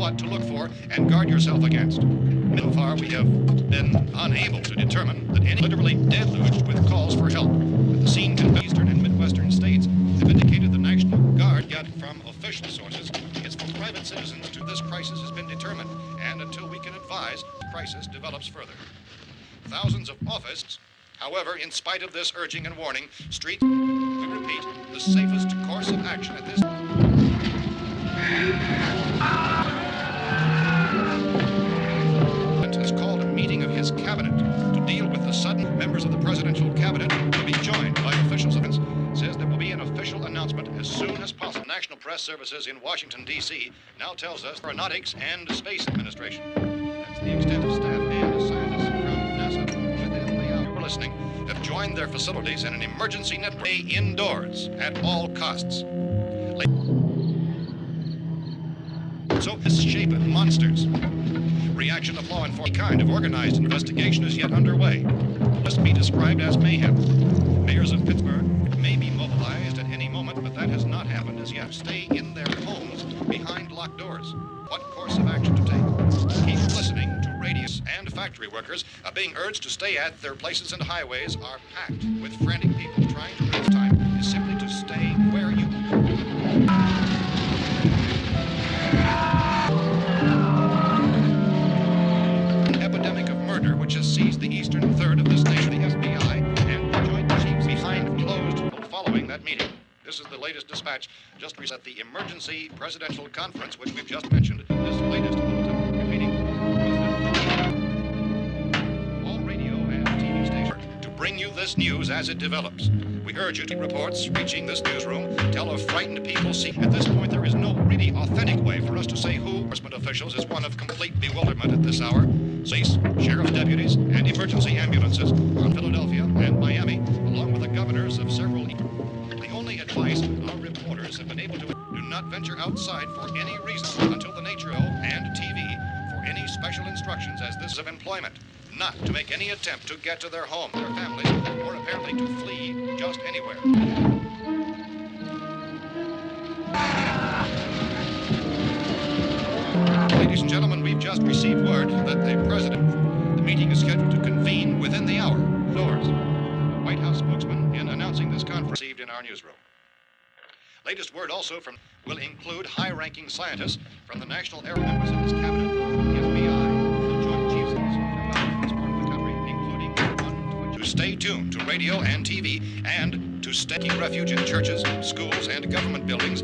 what to look for and guard yourself against. So far, we have been unable to determine that any literally deluged with calls for help. At the scene, eastern and midwestern states have indicated the National Guard, yet from official sources, it's for private citizens to this crisis has been determined, and until we can advise, the crisis develops further. Thousands of offices, however, in spite of this urging and warning, streets, we repeat, the safest course of action at this has called a meeting of his cabinet to deal with the sudden members of the presidential cabinet to be joined by officials of says there will be an official announcement as soon as possible. National Press Services in Washington, D.C. now tells us Aeronautics and Space Administration. That's the extent of staff and scientists from NASA within the hour we're listening have joined their facilities in an emergency network indoors at all costs. So misshapen monsters. Reaction of law enforcement kind of organized investigation is yet underway. Must be described as mayhem. Mayors of Pittsburgh may be mobilized at any moment, but that has not happened as yet. Stay in their homes behind locked doors. What course of action to take? Keep listening to radios, and factory workers are being urged to stay at their places, and highways are packed with frantic people trying to reach time is simply to stay where you which has seized the eastern third of this nation, the FBI, and the Joint Chiefs behind closed following that meeting. This is the latest dispatch just at the emergency presidential conference, which we've just mentioned. This latest bulletin repeating all radio and TV stations to bring you this news as it develops. We urge you to reports reaching this newsroom tell of frightened people see. At this point, there is no really authentic way for us to say who enforcement officials is one of complete bewilderment at this hour. Police, sheriff's deputies, and emergency ambulances are in Philadelphia and Miami, along with the governors of several. The only advice our reporters have been able to do not venture outside for any reason until the nature of and TV for any special instructions as this of employment, not to make any attempt to get to their home, their families, or apparently to flee just anywhere. Ladies and gentlemen, we've just received word that the meeting is scheduled to convene within the hour. Doors. The White House spokesman in announcing this conference received in our newsroom. Latest word also will include high-ranking scientists from the National Air members of his cabinet, the FBI, the Joint Chiefs of this part of the country, including one to stay tuned to radio and TV and to stay refuge in churches, schools, and government buildings.